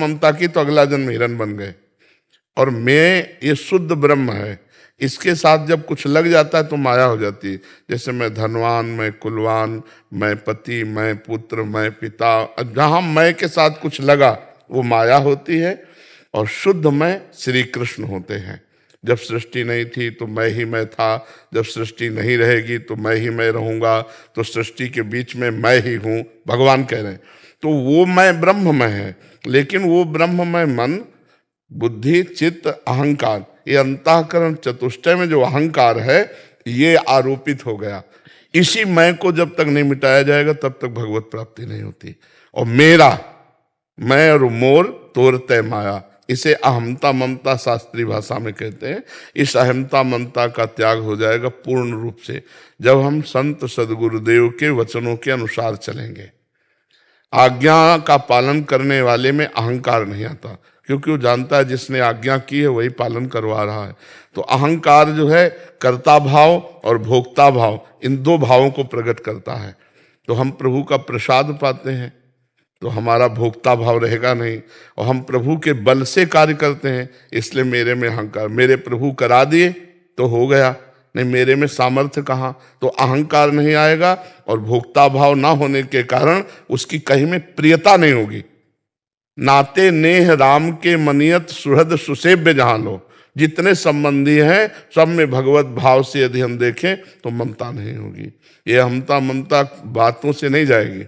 ममता की तो अगला जन्म हिरण बन गए। और मैं ये शुद्ध ब्रह्म है, इसके साथ जब कुछ लग जाता है तो माया हो जाती है। जैसे मैं धनवान, मैं कुलवान, मैं पति, मैं पुत्र, मैं पिता, जहां मैं के साथ कुछ लगा वो माया होती है। और शुद्ध मैं श्री कृष्ण होते हैं। जब सृष्टि नहीं थी तो मैं ही मैं था, जब सृष्टि नहीं रहेगी तो मैं ही मैं रहूंगा, तो सृष्टि के बीच में मैं ही हूं, भगवान कह रहे हैं। तो वो मैं ब्रह्म में है, लेकिन वो ब्रह्म में मन, बुद्धि, चित्त, अहंकार, ये अंतःकरण चतुष्टय में जो अहंकार है ये आरोपित हो गया। इसी मैं को जब तक नहीं मिटाया जाएगा तब तक भगवत प्राप्ति नहीं होती। और मेरा, मैं और मोर तोरते माया, इसे अहमता ममता शास्त्रीय भाषा में कहते हैं। इस अहमता ममता का त्याग हो जाएगा पूर्ण रूप से जब हम संत सदगुरुदेव के वचनों के अनुसार चलेंगे। आज्ञा का पालन करने वाले में अहंकार नहीं आता, क्योंकि वो जानता है जिसने आज्ञा की है वही पालन करवा रहा है। तो अहंकार जो है कर्ता भाव और भोक्ता भाव, इन दो भावों को प्रकट करता है। तो हम प्रभु का प्रसाद पाते हैं तो हमारा भोक्ता भाव रहेगा नहीं, और हम प्रभु के बल से कार्य करते हैं, इसलिए मेरे में अहंकार, मेरे प्रभु करा दिए तो हो गया, नहीं मेरे में सामर्थ्य कहाँ, तो अहंकार नहीं आएगा। और भोक्ता भाव ना होने के कारण उसकी कहीं में प्रियता नहीं होगी। नाते नेह राम के मनियत सुहृद सुसेव्य जहां लो, जितने संबंधी हैं सब में भगवत भाव से यदि हम देखें तो ममता नहीं होगी। ये अहमता ममता बातों से नहीं जाएगी,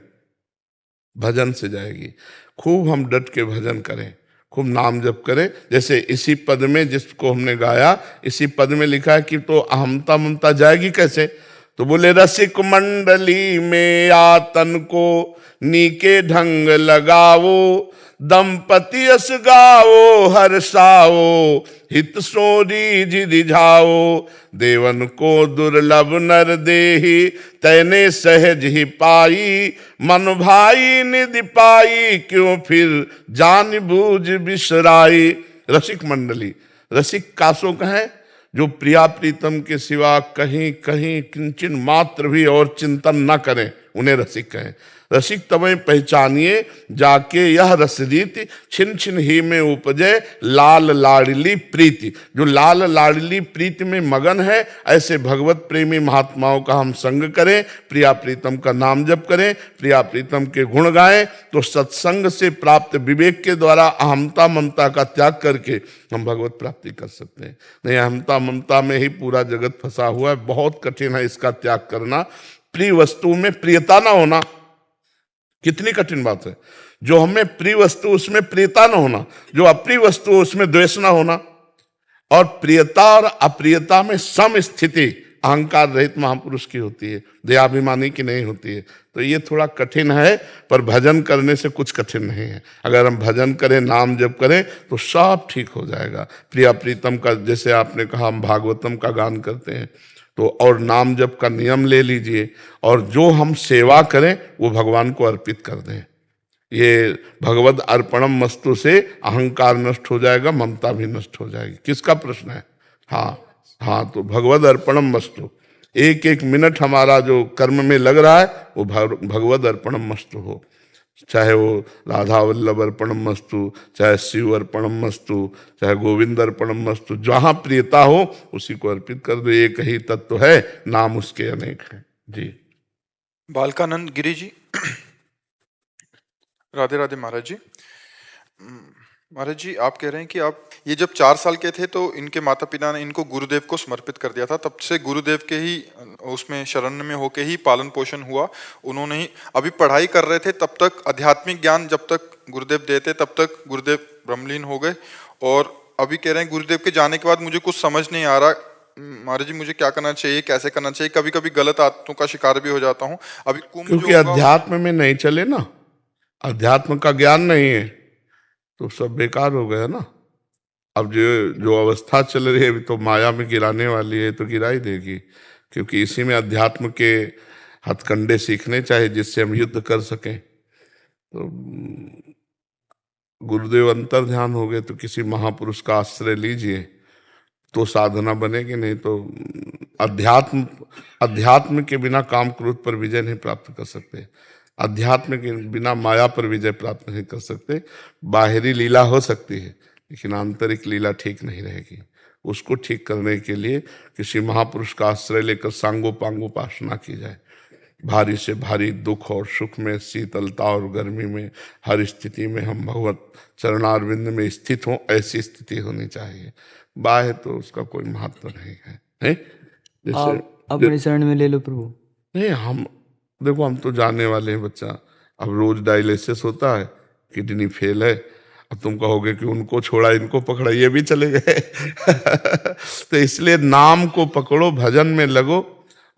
भजन से जाएगी। खूब हम डट के भजन करें, खूब नाम जप करें। जैसे इसी पद में जिसको हमने गाया, इसी पद में लिखा है कि तो अहमता ममता जाएगी कैसे, तो बोले रसिक मंडली में आतन को नीके ढंग लगाओ, दंपति अस गाओ हर्षाओ, हित सोरी रिझाओ, देवन को दुर्लभ नर देहि, तैने सहज ही पाई, मन भाई निधि पाई, क्यों फिर जान बूझ बिसराई। रसिक मंडली, रसिक कासों कहें जो प्रिया प्रीतम के सिवा कहीं कहीं किंचन मात्र भी और चिंतन न करें, उन्हें रसिक कहें। रसिक तमें पहचानिए जाके यह रसरीति, छिन छिन ही में उपजे लाल लाडली प्रीति। जो लाल लाडली प्रीति में मगन है, ऐसे भगवत प्रेमी महात्माओं का हम संग करें, प्रिया प्रीतम का नाम जप करें, प्रिया प्रीतम के गुण गाएं, तो सत्संग से प्राप्त विवेक के द्वारा अहमता ममता का त्याग करके हम भगवत प्राप्ति कर सकते हैं। नहीं, अहमता ममता में ही पूरा जगत फंसा हुआ है, बहुत कठिन है इसका त्याग करना। प्रिय वस्तु में प्रियता ना होना कितनी कठिन बात है। जो हमें प्रिय वस्तु उसमें प्रियता न होना, जो अप्रिय वस्तु उसमें द्वेष न होना, और प्रियता और अप्रियता में सम स्थिति अहंकार रहित महापुरुष की होती है, दयाभिमानी की नहीं होती है। तो ये थोड़ा कठिन है, पर भजन करने से कुछ कठिन नहीं है। अगर हम भजन करें, नाम जप करें तो सब ठीक हो जाएगा। प्रिया प्रीतम का, जैसे आपने कहा हम भागवतम का गान करते हैं, तो और नाम जप का नियम ले लीजिए, और जो हम सेवा करें वो भगवान को अर्पित कर दें। ये भगवद अर्पणम मस्तु से अहंकार नष्ट हो जाएगा, ममता भी नष्ट हो जाएगी। किसका प्रश्न है? हाँ, तो भगवद अर्पणम मस्तु, एक एक मिनट हमारा जो कर्म में लग रहा है वो भगवद अर्पणम मस्तु हो। चाहे वो राधा वल्लभ अर्पणम मस्तु, चाहे शिव अर्पणम मस्तु, चाहे गोविंद अर्पणम मस्तु, जहां प्रियता हो उसी को अर्पित कर दो। एक ही तत्व है, नाम उसके अनेक हैं। जी बालकानंद गिरी जी। राधे राधे महाराज जी। महाराज जी, आप कह रहे हैं कि आप ये जब 4 साल के थे तो इनके माता पिता ने इनको गुरुदेव को समर्पित कर दिया था, तब से गुरुदेव के ही उसमें शरण में होके ही पालन पोषण हुआ। उन्होंने ही अभी पढ़ाई कर रहे थे तब तक आध्यात्मिक ज्ञान जब तक गुरुदेव देते तब तक गुरुदेव ब्रह्मलीन हो गए, और अभी कह रहे हैं गुरुदेव के जाने के बाद मुझे कुछ समझ नहीं आ रहा महाराज जी, मुझे क्या करना चाहिए, कैसे करना चाहिए। कभी कभी गलत आदतों का शिकार भी हो जाता हूँ। अभी क्योंकि अध्यात्म में नहीं चले ना, अध्यात्म का ज्ञान नहीं है तो सब बेकार हो गया ना। अब जो अवस्था चल रही है अभी तो माया में गिराने वाली है, तो गिरा ही देगी, क्योंकि इसी में अध्यात्म के हथकंडे सीखने चाहिए जिससे हम युद्ध कर सकें। तो गुरुदेव अंतर ध्यान हो गए तो किसी महापुरुष का आश्रय लीजिए तो साधना बनेगी, नहीं तो अध्यात्म के बिना काम क्रोध पर विजय नहीं प्राप्त कर सकते। अध्यात्म के बिना माया पर विजय प्राप्त नहीं कर सकते। बाहरी लीला हो सकती है लेकिन आंतरिक लीला ठीक नहीं रहेगी। उसको ठीक करने के लिए किसी महापुरुष का आश्रय लेकर सांगोपांग उपासना की जाए। भारी से भारी दुख और सुख में, शीतलता और गर्मी में, हर स्थिति में हम भगवत चरणारविंद में स्थित हों, ऐसी स्थिति होनी चाहिए। बाह्य तो उसका कोई महत्व नहीं है, है? जैसे आप अपने शरण में ले लो प्रभु। नहीं, हम देखो, हम तो जाने वाले हैं बच्चा। अब रोज डायलिसिस होता है, किडनी फेल है, अब तुम कहोगे कि उनको छोड़ा इनको पकड़ा, ये भी चले गए। तो इसलिए नाम को पकड़ो, भजन में लगो,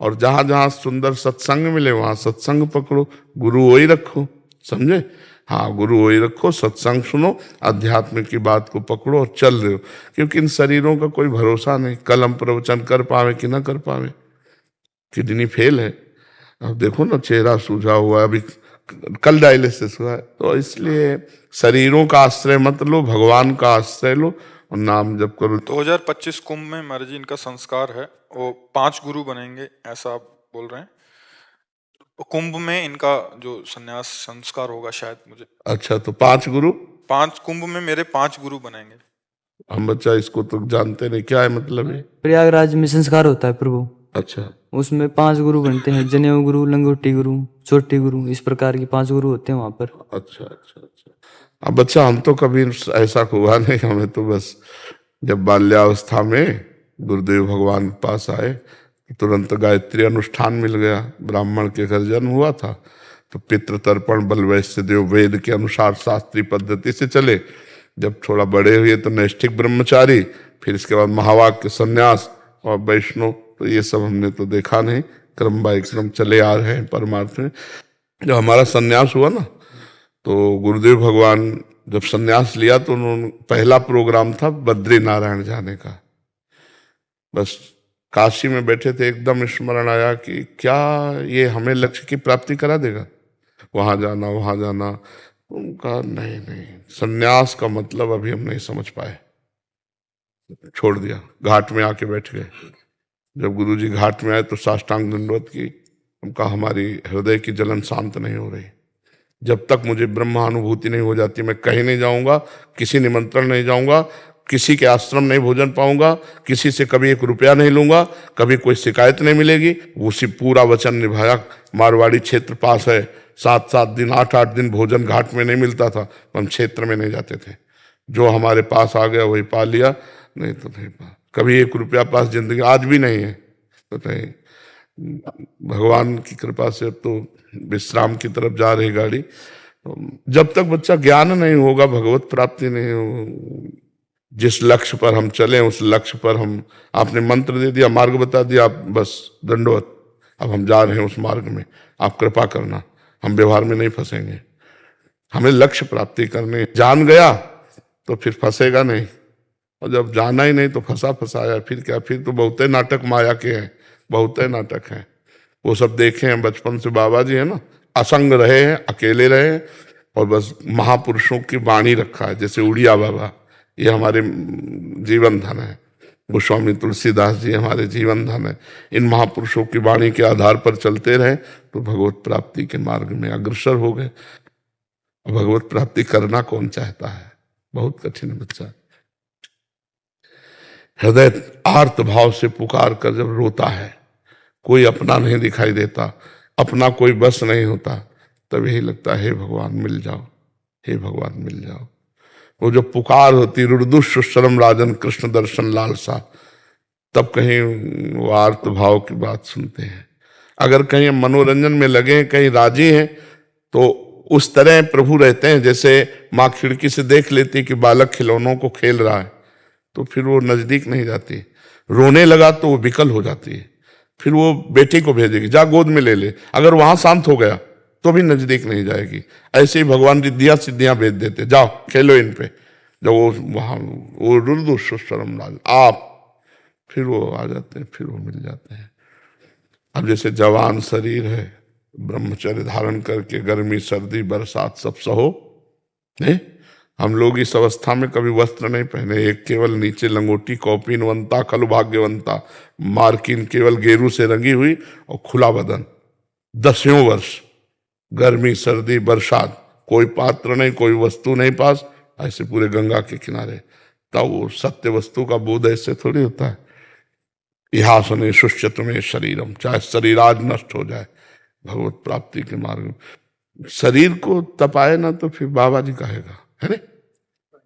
और जहां जहां सुंदर सत्संग मिले वहां सत्संग पकड़ो, गुरु वही रखो, समझे? हाँ, गुरु वही रखो, सत्संग सुनो, अध्यात्म की बात को पकड़ो और चल रहे हो। क्योंकि इन शरीरों का कोई भरोसा नहीं, कल हम प्रवचन कर पावे कि ना कर पावे। किडनी फेल है, अब देखो ना, चेहरा सूझा हुआ है, अभी कल डायलिसिस हुआ है। तो इसलिए शरीरों का आश्रय मत लो, भगवान का आश्रय लो और नाम जप करो। 2025 कुंभ में महाराज जी इनका संस्कार है, वो 5 गुरु बनेंगे ऐसा आप बोल रहे हैं। कुंभ में इनका जो संन्यास संस्कार होगा शायद, मुझे अच्छा, तो 5 गुरु, 5 कुंभ में मेरे 5 गुरु बनेंगे। हम बच्चा इसको तो जानते नहीं, क्या है मतलब है? प्रयागराज में संस्कार होता है प्रभु, अच्छा, उसमें 5 गुरु बनते हैं, जनेऊ गुरु, लंगोटी गुरु, छोटी गुरु, इस प्रकार की 5 गुरु होते हैं वहां पर। अच्छा, अच्छा, अच्छा। अब बच्चा हम तो कभी ऐसा हुआ नहीं, हमें तो बस जब बाल्यावस्था में गुरुदेव भगवान के पास आए तुरंत गायत्री अनुष्ठान मिल गया। ब्राह्मण के घर जन्म हुआ था तो पितृतर्पण बल वैश्य देव वेद के अनुसार शास्त्रीय पद्धति से चले। जब थोड़ा बड़े हुए तो नैष्ठिक ब्रह्मचारी, फिर इसके बाद महावाक्य संन्यास और वैष्णव। तो ये सब हमने तो देखा नहीं, क्रम बाय क्रम चले आ रहे हैं परमार्थ में। जब हमारा संन्यास हुआ ना, तो गुरुदेव भगवान जब संन्यास लिया तो उन्होंने पहला प्रोग्राम था बद्री नारायण जाने का। बस काशी में बैठे थे, एकदम स्मरण आया कि क्या ये हमें लक्ष्य की प्राप्ति करा देगा, वहां जाना वहां जाना। उनका नहीं नहीं, संन्यास का मतलब अभी हम नहीं समझ पाए, छोड़ दिया, घाट में आके बैठ गए। जब गुरुजी घाट में आए तो साष्टांग दंडवत की। उनका हमारी हृदय की जलन शांत नहीं हो रही, जब तक मुझे ब्रह्मानुभूति नहीं हो जाती मैं कहीं नहीं जाऊंगा, किसी निमंत्रण नहीं जाऊंगा, किसी के आश्रम नहीं भोजन पाऊंगा, किसी से कभी 1 रुपया नहीं लूंगा, कभी कोई शिकायत नहीं मिलेगी। उसी पूरा वचन निभाया। मारवाड़ी क्षेत्र पास है, 7-7 दिन 8-8 दिन भोजन घाट में नहीं मिलता था, हम क्षेत्र में नहीं जाते थे। जो हमारे पास आ गया वही पा लिया, नहीं तो नहीं पा। कभी 1 रुपया पास जिंदगी आज भी नहीं है, तो नहीं। भगवान की कृपा से अब तो विश्राम की तरफ जा रही गाड़ी। जब तक बच्चा ज्ञान नहीं होगा, भगवत प्राप्ति नहीं हो, जिस लक्ष्य पर हम चले उस लक्ष्य पर हम, आपने मंत्र दे दिया, मार्ग बता दिया, बस दंडवत, अब हम जा रहे हैं उस मार्ग में, आप कृपा करना, हम व्यवहार में नहीं फंसेंगे। हमें लक्ष्य प्राप्ति करने, जान गया तो फिर फंसेगा नहीं, और जब जाना ही नहीं तो फंसा फंसाया, फिर क्या, फिर तो बहुत नाटक माया के हैं, बहुत नाटक हैं। वो सब देखे हैं बचपन से, बाबा जी है ना, असंग रहे हैं, अकेले रहे हैं, और बस महापुरुषों की वाणी रखा है, जैसे उड़िया बाबा, ये हमारे जीवन धन है। गोस्वामी तुलसीदास जी हमारे जीवन धन है। इन महापुरुषों की वाणी के आधार पर चलते रहे तो भगवत प्राप्ति के मार्ग में अग्रसर हो गए। भगवत प्राप्ति करना कौन चाहता है, बहुत कठिन बच्चा। हृदय आर्त भाव से पुकार कर जब रोता है, कोई अपना नहीं दिखाई देता, अपना कोई बस नहीं होता, तब यही लगता है हे भगवान मिल जाओ, हे भगवान मिल जाओ। वो जो पुकार होती, रुद्रुष्य शरम राजन कृष्ण दर्शन लालसा, तब कहीं वो आर्त भाव की बात सुनते हैं। अगर कहीं मनोरंजन में लगे हैं, कहीं राजी हैं, तो उस तरह प्रभु रहते हैं जैसे माँ खिड़की से देख लेती कि बालक खिलौनों को खेल रहा है, तो फिर वो नजदीक नहीं जाती। रोने लगा तो वो विकल हो जाती है, फिर वो बेटी को भेजेगी, जा गोद में ले ले। अगर वहां शांत हो गया तो भी नजदीक नहीं जाएगी। ऐसे ही भगवान रिद्धियां सिद्धियां भेज देते, जाओ खेलो इन पे। जब वो वहां वो रुद्रम लाल आप, फिर वो आ जाते हैं, फिर वो मिल जाते हैं। अब जैसे जवान शरीर है, ब्रह्मचर्य धारण करके गर्मी सर्दी बरसात सब सहो, नहीं, हम लोग इस अवस्था में कभी वस्त्र नहीं पहने, एक केवल नीचे लंगोटी, कौपीनवंता खलु भाग्यवंता, मार्किन केवल गेरू से रंगी हुई और खुला बदन, 10 वर्ष गर्मी सर्दी बरसात, कोई पात्र नहीं, कोई वस्तु नहीं पास, ऐसे पूरे गंगा के किनारे। तब वो सत्य वस्तु का बोध ऐसे थोड़ी होता है। इहासने शुष्यत में शरीरम, चाहे शरीर आज नष्ट हो जाए, भगवत प्राप्ति के मार्ग में शरीर को तपाए ना तो फिर बाबा जी कहेगा, है ना।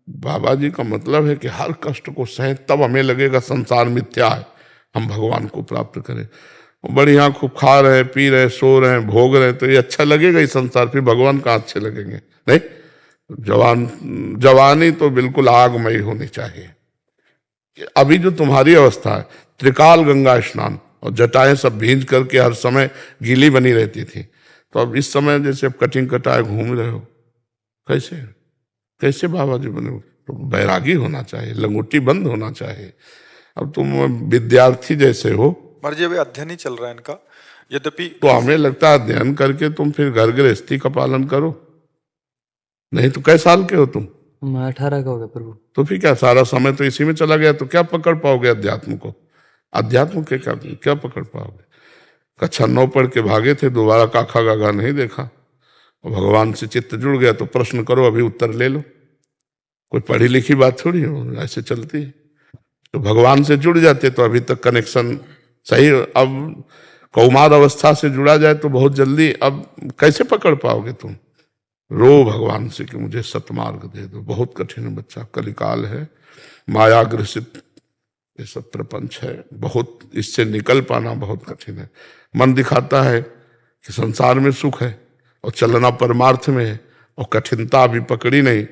बाबा जी का मतलब है कि हर कष्ट को सहे, तब हमें लगेगा संसार मिथ्या है, हम भगवान को प्राप्त करें। बढ़िया खूब खा रहे हैं, पी रहे हैं, सो रहे हैं, भोग रहे हैं, तो ये अच्छा लगेगा ही संसार, फिर भगवान कहाँ अच्छे लगेंगे। नहीं, जवानी तो बिल्कुल आगमयी होनी चाहिए। अभी जो तुम्हारी अवस्था है, त्रिकाल गंगा स्नान और जटाएं सब भींज करके हर समय गीली बनी रहती थी, तो अब इस समय जैसे अब कटिंग कटाए घूम रहे हो, कैसे कैसे बाबा जी बने? तो बैरागी होना चाहिए, लंगोटी बंद होना चाहिए। अब तुम विद्यार्थी जैसे हो, महाराज जी अभी अध्ययन ही चल रहा है इनका, यद्यपि तो हमें लगता है अध्ययन करके तुम फिर घर गृहस्थी का पालन करो। नहीं तो कै साल के हो तुम? मैं 18 का हो गया प्रभु। तो फिर क्या सारा समय तो इसी में चला गया, तो क्या पकड़ पाओगे अध्यात्म को? अध्यात्म के क्या पकड़ पाओगे? कक्षा 9 पढ़ के भागे थे, दोबारा काखा गागा नहीं देखा, और भगवान से चित्त जुड़ गया तो प्रश्न करो, अभी उत्तर ले लो। कोई पढ़ी लिखी बात थोड़ी हो, ऐसे चलती है। तो भगवान से जुड़ जाते तो अभी तक कनेक्शन सही। अब कौमार अवस्था से जुड़ा जाए तो बहुत जल्दी, अब कैसे पकड़ पाओगे तुम? रो भगवान से कि मुझे सतमार्ग दे दो। बहुत कठिन है बच्चा, कलिकाल है, माया ग्रसित ये सब प्रपंच है, बहुत इससे निकल पाना बहुत कठिन है। मन दिखाता है कि संसार में सुख है और चलना परमार्थ में है, और कठिनता अभी पकड़ी नहीं,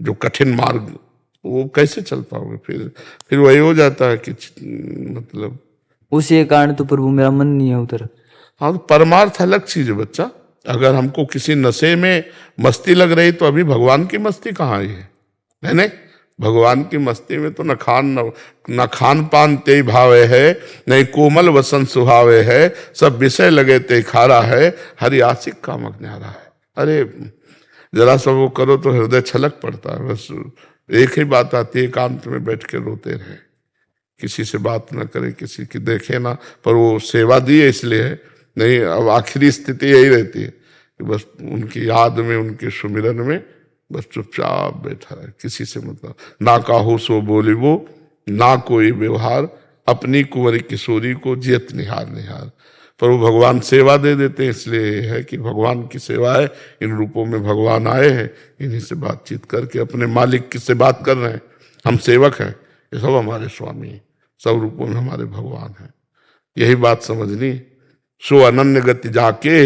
जो कठिन मार्ग वो कैसे चल पाओगे? फिर वही हो जाता है कि मतलब उसी कारण तो प्रभु मेरा मन नहीं है उधर। हाँ, तो परमार्थ अलग चीज है बच्चा। अगर हमको किसी नशे में मस्ती लग रही तो अभी भगवान की मस्ती कहाँ आई है नहीं? भगवान की मस्ती में तो न खान पान ते भावे है, नहीं कोमल वसन सुहावे है, सब विषय लगे ते खारा है, हरि आशिक कामक न्यारा है। अरे जरा सा वो करो तो हृदय छलक पड़ता है। बस एक ही बात आती है, एकांत में बैठ के रोते रहे, किसी से बात न करें, किसी की देखे ना, पर वो सेवा दी है इसलिए है। नहीं, अब आखिरी स्थिति यही रहती है कि बस उनकी याद में, उनके सुमिरन में बस चुपचाप बैठा है, किसी से मतलब ना काहू सो बोली वो, ना कोई व्यवहार, अपनी कुंवरी किशोरी को जियत निहार निहार। पर वो भगवान सेवा दे देते हैं, इसलिए है कि भगवान की सेवा है, इन रूपों में भगवान आए हैं, इन्हीं से बातचीत करके अपने मालिक की से बात कर रहे हैं। हम सेवक हैं, ये सब हमारे स्वामी हैं, सब रूपों में हमारे भगवान हैं। यही बात समझनी। सो अनन्य गति जाके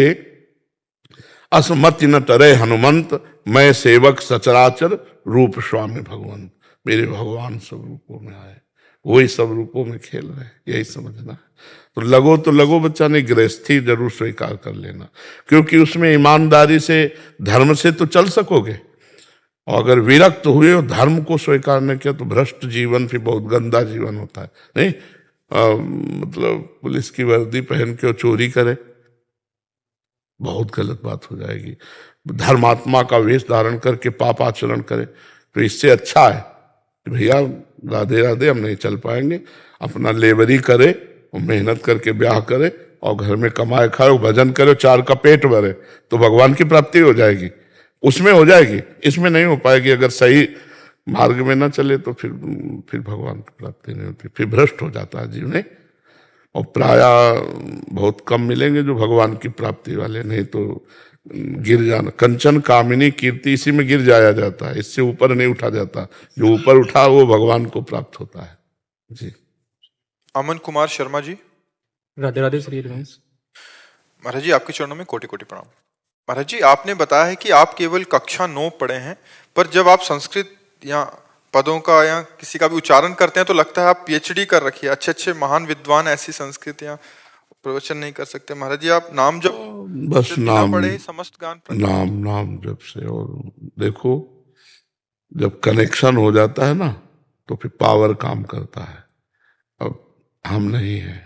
असमति न टरे हनुमंत, मैं सेवक सचराचर रूप स्वामी भगवंत। मेरे भगवान सब रूपों में आए, वही सब रूपों में खेल रहे हैं, यही समझना है। तो लगो बच्चा, ने गृहस्थी जरूर स्वीकार कर लेना, क्योंकि उसमें ईमानदारी से धर्म से तो चल सकोगे। और अगर विरक्त हुए और धर्म को स्वीकार न किया तो भ्रष्ट जीवन फिर बहुत गंदा जीवन होता है। नहीं मतलब पुलिस की वर्दी पहन के चोरी करे, बहुत गलत बात हो जाएगी। धर्मात्मा का वेश धारण करके पाप आचरण करे, तो इससे अच्छा है कि भैया राधे राधे, हम नहीं चल पाएंगे, अपना लेबरी करे और मेहनत करके ब्याह करे और घर में कमाए खाए, भजन करे, 4 का पेट भरे, तो भगवान की प्राप्ति हो जाएगी, उसमें हो जाएगी, इसमें नहीं हो पाएगी। अगर सही मार्ग में ना चले तो फिर भगवान की प्राप्ति नहीं होती, फिर भ्रष्ट हो जाता है जीवन। और प्राय बहुत कम मिलेंगे जो भगवान की प्राप्ति वाले, नहीं तो गिर जाना। कंचन कामिनी कीर्ति, इसी में गिर जाया जाता है, इससे ऊपर नहीं उठा जाता। जो ऊपर उठा वो भगवान को प्राप्त होता है। जी। अमन कुमार शर्मा जी। राधे राधे श्री रघुवंश। महाराज जी आपके चरणों में कोटि कोटि प्रणाम। महाराज जी आपने बताया है कि आप केवल कक्षा 9 पढ़े हैं, पर जब आप संस्कृत या पदों का या किसी का भी उच्चारण करते हैं तो लगता है आप पीएचडी कर रखी है। अच्छे अच्छे महान विद्वान ऐसी संस्कृत या प्रवचन नहीं कर सकते। महाराज जी आप नाम जब बस नाम पढ़े समस्त गान नाम जब से। और देखो, जब कनेक्शन हो जाता है ना तो फिर पावर काम करता है। अब हम नहीं है,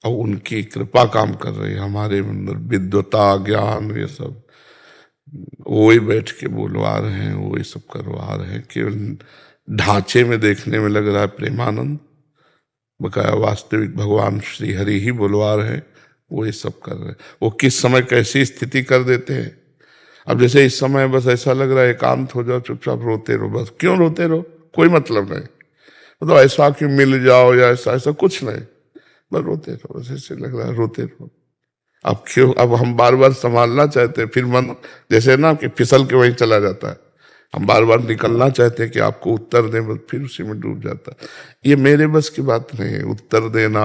और उनकी कृपा काम कर रही है हमारे अंदर, विद्वता ज्ञान ये सब वही बैठ के बोलवा रहे हैं, वही सब करवा रहे हैं। केवल ढांचे में देखने में लग रहा है प्रेमानंद, बकाया वास्तविक भगवान श्री हरि ही बोलवा रहे हैं, वो ये सब कर रहे हैं। वो किस समय कैसी स्थिति कर देते हैं। अब जैसे इस समय बस ऐसा लग रहा है एकांत हो जाओ, चुपचाप रोते रहो, बस क्यों रोते रहो, कोई मतलब नहीं, मतलब ऐसा कि मिल जाओ या ऐसा ऐसा कुछ नहीं, बस रोते रहो, बस ऐसे लग रहा है रोते रहो। अब क्यों, अब हम बार बार संभालना चाहते हैं, फिर मन जैसे ना कि फिसल के वहीं चला जाता है। हम बार बार निकलना चाहते हैं कि आपको उत्तर दें, बस फिर उसी में डूब जाता है। ये मेरे बस की बात नहीं है, उत्तर देना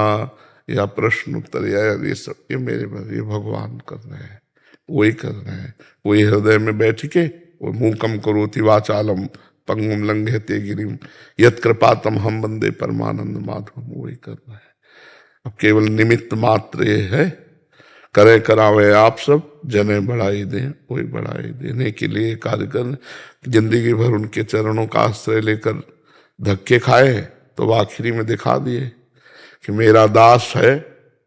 या प्रश्न उत्तर या ये सब, ये मेरे बस, ये भगवान कर रहे हैं, वही कर रहे हैं। वही हृदय में बैठ के वो मूकम करोति वाचालम पंगुम लंघयते गिरिम यत् कृपातम हम वंदे परमानंद माधवम, वही कर रहे हैं। अब केवल निमित्त मात्र ये है, करे करावे आप सब, जने बढ़ाई दें, वही बढ़ाई देने के लिए कार्य कर। जिंदगी भर उनके चरणों का आश्रय लेकर धक्के खाए तो वो आखिरी में दिखा दिए कि मेरा दास है,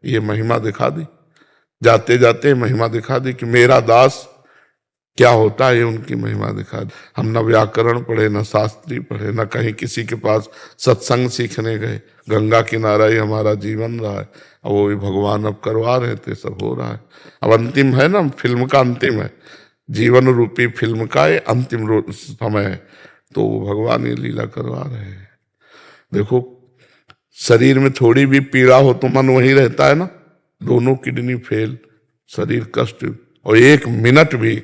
ये महिमा दिखा दी, जाते जाते महिमा दिखा दी कि मेरा दास क्या होता है, ये उनकी महिमा दिखा दी। हम न व्याकरण पढ़े, न शास्त्री पढ़े, न कहीं किसी के पास सत्संग सीखने गए, गंगा किनारा ही हमारा जीवन रहा है। अब वो भी भगवान अब करवा रहे थे, सब हो रहा है। अब अंतिम है ना, फिल्म का अंतिम है, जीवन रूपी फिल्म का ये अंतिम समय है, तो वो भगवान ये लीला करवा रहे हैं। देखो शरीर में थोड़ी भी पीड़ा हो तो मन वही रहता है ना, दोनों किडनी फेल, शरीर कष्ट, और एक मिनट भी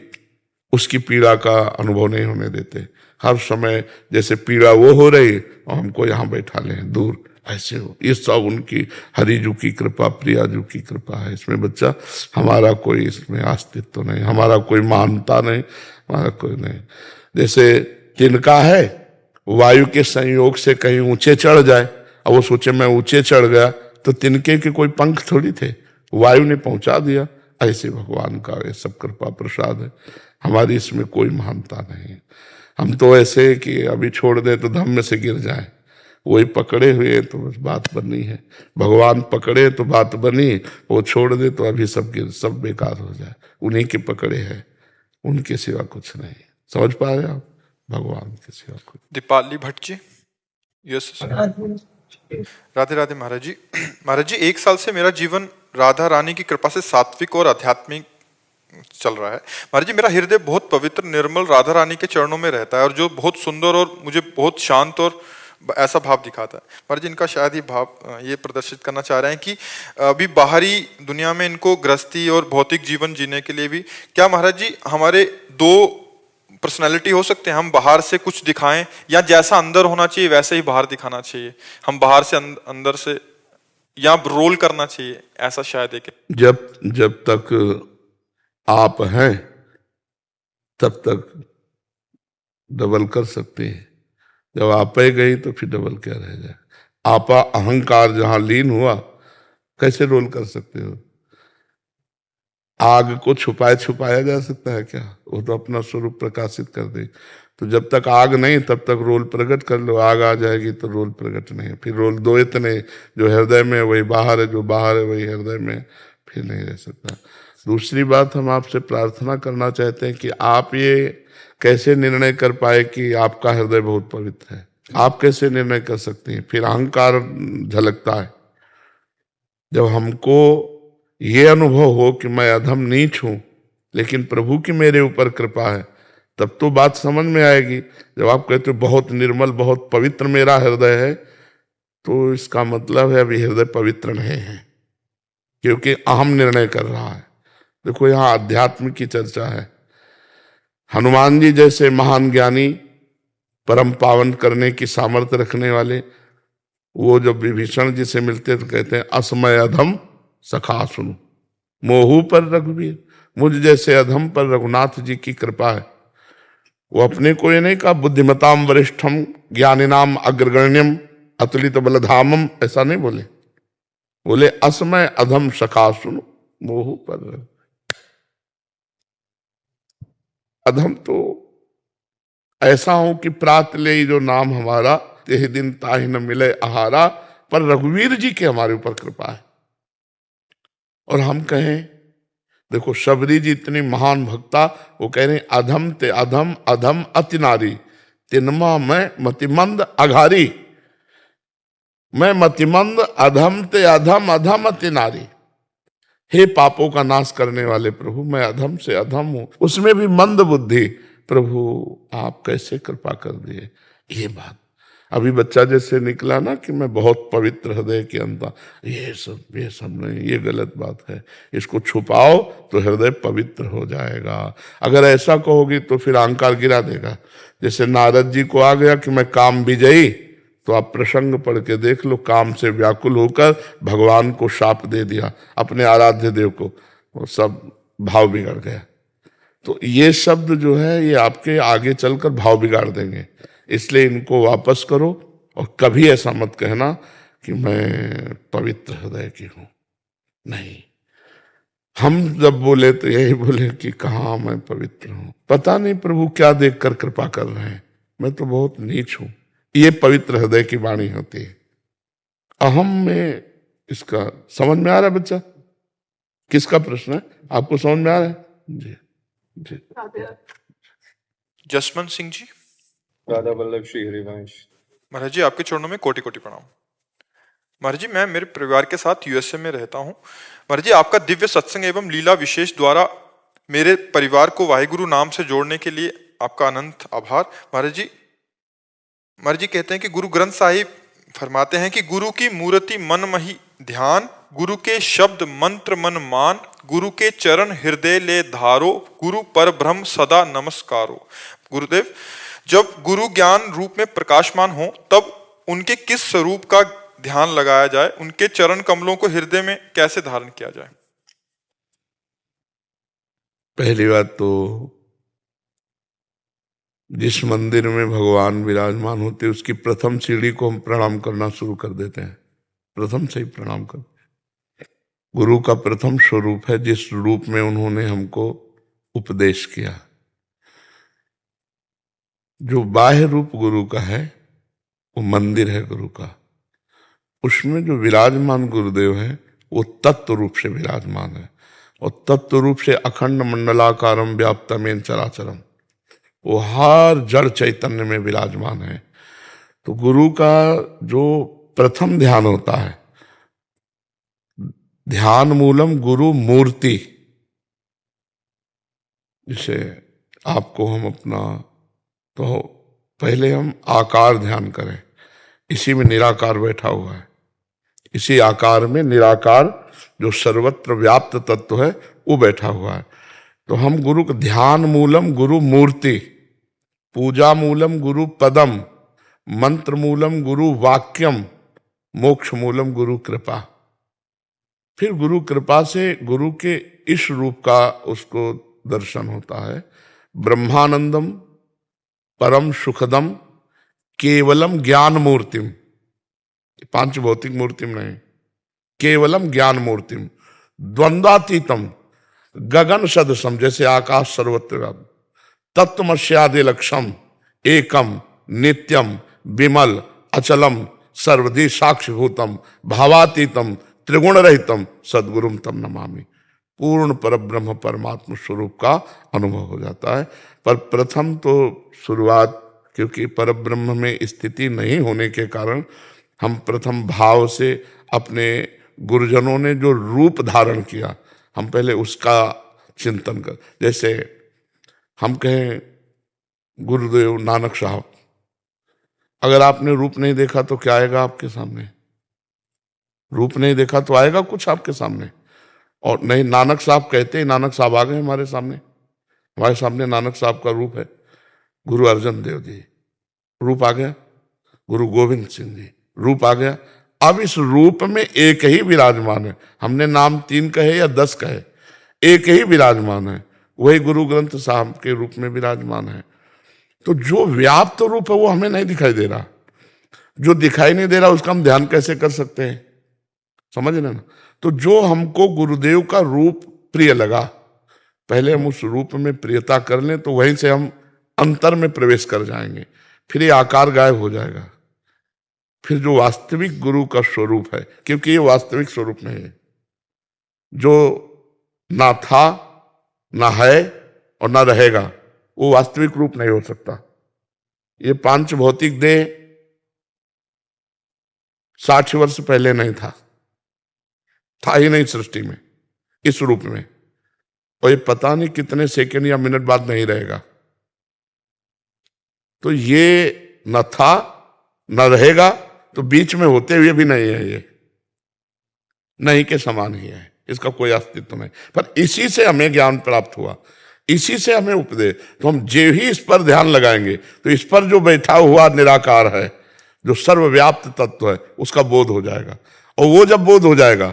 उसकी पीड़ा का अनुभव नहीं होने देते। हर समय जैसे पीड़ा वो हो रही और हमको यहाँ बैठा लें दूर, ऐसे हो। ये सब उनकी हरिजू की कृपा, प्रियाजू की कृपा है। इसमें बच्चा हमारा कोई इसमें अस्तित्व नहीं, हमारा कोई मानता नहीं, हमारा कोई नहीं। जैसे तिनका है, वायु के संयोग से कहीं ऊंचे चढ़ जाए, अब वो सोचे मैं ऊंचे चढ़ गया, तो तिनके के कोई पंख थोड़ी थे, वायु ने पहुंचा दिया। ऐसे भगवान का ये सब कृपा प्रसाद है, हमारी इसमें कोई महानता नहीं। हम तो ऐसे कि अभी छोड़ दे तो धम्म से गिर जाए, वही पकड़े हुए तो बस बात बनी है। भगवान पकड़े तो बात बनी, वो छोड़ दे तो अभी सब गिर, सब बेकार हो जाए। उन्हीं के पकड़े हैं, उनके सिवा कुछ नहीं। समझ पा रहे आप, भगवान के सिवा कुछ। दीपाली भट्ट जी, यस। राधे राधे महाराज जी। महाराज जी, 1 साल से मेरा जीवन राधा रानी की कृपा से सात्विक और आध्यात्मिक चल रहा है। महाराज जी, मेरा हृदय बहुत पवित्र निर्मल राधा रानी के चरणों में रहता है, और जो बहुत सुंदर और मुझे बहुत शांत और ऐसा भाव दिखाता है। महाराज जी, इनका शायद ये भाव ये प्रदर्शित करना चाह रहे हैं कि अभी बाहरी दुनिया में इनको गृहस्थी और भौतिक जीवन जीने के लिए भी, क्या महाराज जी हमारे 2 पर्सनालिटी हो सकते हैं? हम बाहर से कुछ दिखाएं, या जैसा अंदर होना चाहिए वैसे ही बाहर दिखाना चाहिए, हम बाहर से अंदर से, या रोल करना चाहिए, ऐसा शायद एक। जब तक आप हैं तब तक डबल कर सकते हैं, जब आप गई तो फिर डबल क्या रह जाए। आपा अहंकार जहां लीन हुआ, कैसे रोल कर सकते हो? आग को छुपाया जा सकता है क्या? वो तो अपना स्वरूप प्रकाशित कर दे। तो जब तक आग नहीं तब तक रोल प्रकट कर लो, आग आ जाएगी तो रोल प्रकट नहीं। फिर रोल 2 इतने, जो हृदय में वही बाहर है, जो बाहर है वही हृदय में, फिर नहीं रह सकता। दूसरी बात, हम आपसे प्रार्थना करना चाहते हैं कि आप ये कैसे निर्णय कर पाए कि आपका हृदय बहुत पवित्र है? आप कैसे निर्णय कर सकते हैं? फिर अहंकार झलकता है। जब हमको ये अनुभव हो कि मैं अधम नीच हूं, लेकिन प्रभु की मेरे ऊपर कृपा है, तब तो बात समझ में आएगी। जब आप कहते हो बहुत निर्मल बहुत पवित्र मेरा हृदय है, तो इसका मतलब है अभी हृदय पवित्र नहीं है, क्योंकि अहम निर्णय कर रहा है। देखो यहाँ अध्यात्म की चर्चा है। हनुमान जी जैसे महान ज्ञानी, परम पावन करने की सामर्थ्य रखने वाले, वो जब विभीषण जी से मिलते तो कहते हैं असमय अधम सखा सुनो मोहू पर रघुवीर। मुझ जैसे अधम पर रघुनाथ जी की कृपा है। वो अपने को ये नहीं कहा बुद्धिमताम वरिष्ठम ज्ञानिनाम अग्रगण्यम अतुलित बलधामम, ऐसा नहीं बोले, बोले असमय अधम सखा सुनो मोहू पर। अधम तो ऐसा हो कि प्रात ले जो नाम हमारा, तेह दिन ताहि न मिले आहारा, पर रघुवीर जी की हमारे ऊपर कृपा है। और हम कहें, देखो शबरी जी इतनी महान भक्ता, वो कह रहे अधम ते अधम अधम अति नारी, तिनमा मैं मतिमंद अघारी। मैं मतिमंद, अधम ते अधम अधम अति नारी। हे पापों का नाश करने वाले प्रभु, मैं अधम से अधम हूं, उसमें भी मंद बुद्धि, प्रभु आप कैसे कृपा कर दिए। ये बात अभी बच्चा जैसे निकला ना कि मैं बहुत पवित्र हृदय के अंदर, ये सब नहीं, ये गलत बात है। इसको छुपाओ तो हृदय पवित्र हो जाएगा। अगर ऐसा कहोगी तो फिर अहंकार गिरा देगा। जैसे नारद जी को आ गया कि मैं काम विजयी, तो आप प्रसंग पढ़ के देख लो, काम से व्याकुल होकर भगवान को शाप दे दिया, अपने आराध्य देव को, वो सब भाव बिगड़ गया। तो ये शब्द जो है ये आपके आगे चलकर भाव बिगाड़ देंगे, इसलिए इनको वापस करो। और कभी ऐसा मत कहना कि मैं पवित्र हृदय की हूं, नहीं। हम जब बोले तो यही बोले कि कहाँ मैं पवित्र हूं, पता नहीं प्रभु क्या देखकर कृपा कर रहे हैं, मैं तो बहुत नीच हूं। ये पवित्र हृदय की वाणी होती है। अहम में इसका समझ में आ रहा है बच्चा? किसका प्रश्न है, आपको समझ में आ रहा है? जी जी। जसवंत सिंह जी। राधा वल्लभ श्री हरिवंश। महाराज जी आपके चरणों में कोटि कोटि प्रणाम। महाराज जी मैं मेरे परिवार के साथ यूएसए में रहता हूँ। महाराज जी आपका दिव्य सत्संग एवं लीला विशेष द्वारा मेरे परिवार को वाहिगुरु नाम से जोड़ने के लिए आपका अनंत आभार। महाराज जी कहते हैं कि गुरु ग्रंथ साहिब फरमाते हैं कि गुरु की मूर्ति मन मही ध्यान, गुरु के शब्द मंत्र मन मान, गुरु के चरण हृदय ले धारो, गुरु पर ब्रह्म सदा नमस्कारो। गुरुदेव, जब गुरु ज्ञान रूप में प्रकाशमान हो तब उनके किस स्वरूप का ध्यान लगाया जाए, उनके चरण कमलों को हृदय में कैसे धारण किया जाए? पहली बात तो जिस मंदिर में भगवान विराजमान होते उसकी प्रथम सीढ़ी को हम प्रणाम करना शुरू कर देते हैं, प्रथम से ही प्रणाम करते हैं। गुरु का प्रथम स्वरूप है जिस रूप में उन्होंने हमको उपदेश किया। जो बाह्य रूप गुरु का है वो मंदिर है गुरु का, उसमें जो विराजमान गुरुदेव है वो तत्व रूप से विराजमान है, और तत्व रूप से अखंड मंडलाकारम व्याप्तमेन चराचरम, वो हर जड़ चैतन्य में विराजमान है। तो गुरु का जो प्रथम ध्यान होता है, ध्यान मूलम गुरु मूर्ति, जिसे आपको हम अपना, तो पहले हम आकार ध्यान करें, इसी में निराकार बैठा हुआ है, इसी आकार में निराकार जो सर्वत्र व्याप्त तत्व है वो बैठा हुआ है। तो हम गुरु का ध्यान मूलम गुरु मूर्ति, पूजा मूलम गुरु पदम, मंत्र मूलम गुरु वाक्यम, मोक्ष मूलम गुरु कृपा। फिर गुरु कृपा से गुरु के इस रूप का उसको दर्शन होता है, ब्रह्मानंदम परम सुखदम केवलम ज्ञान मूर्तिम, पांच भौतिक मूर्तिम नहीं, केवलम ज्ञान मूर्तिम, द्वंद्वातीतम गगन सदसम, जैसे आकाश सर्वत्र व्याप्त, तत्वमस्यादि लक्ष्यम एकम नित्यम विमल अचलम सर्वदी साक्षिभूतम भावातीतम त्रिगुण रहितम सद्गुरुम तम नमामि। पूर्ण परब्रह्म परमात्मा स्वरूप का अनुभव हो जाता है। पर प्रथम तो शुरुआत, क्योंकि परब्रह्म में स्थिति नहीं होने के कारण हम प्रथम भाव से, अपने गुरुजनों ने जो रूप धारण किया हम पहले उसका चिंतन कर। जैसे हम कहें गुरुदेव नानक साहब, अगर आपने रूप नहीं देखा तो क्या आएगा आपके सामने? रूप नहीं देखा तो आएगा कुछ आपके सामने? और नहीं, नानक साहब कहते हैं, नानक साहब आ गए हमारे सामने नानक साहब का रूप है। गुरु अर्जन देव जी रूप आ गया, गुरु गोविंद सिंह जी रूप आ गया। अब इस रूप में एक ही विराजमान है, हमने नाम 3 कहे या 10 कहे, एक ही विराजमान है, वही गुरु ग्रंथ साहब के रूप में विराजमान है। तो जो व्याप्त रूप है वो हमें नहीं दिखाई दे रहा, जो दिखाई नहीं दे रहा उसका हम ध्यान कैसे कर सकते हैं? समझ रहे ना? तो जो हमको गुरुदेव का रूप प्रिय लगा, पहले हम उस रूप में प्रियता कर लें तो वहीं से हम अंतर में प्रवेश कर जाएंगे, फिर ये आकार गायब हो जाएगा। फिर जो वास्तविक गुरु का स्वरूप है, क्योंकि ये वास्तविक स्वरूप नहीं है, जो ना था ना है और ना रहेगा, वो वास्तविक रूप नहीं हो सकता। ये 5 भौतिक देह 60 वर्ष पहले नहीं था ही नहीं सृष्टि में, इस रूप में, और ये पता नहीं कितने सेकंड या मिनट बाद नहीं रहेगा। तो ये न था न रहेगा, तो बीच में होते हुए भी नहीं है, ये नहीं के समान ही है, इसका कोई अस्तित्व नहीं। पर इसी से हमें ज्ञान प्राप्त हुआ, इसी से हमें उपदेश। तो हम जो ही इस पर ध्यान लगाएंगे तो इस पर जो बैठा हुआ निराकार है, जो सर्वव्याप्त तत्व है, उसका बोध हो जाएगा। और वो जब बोध हो जाएगा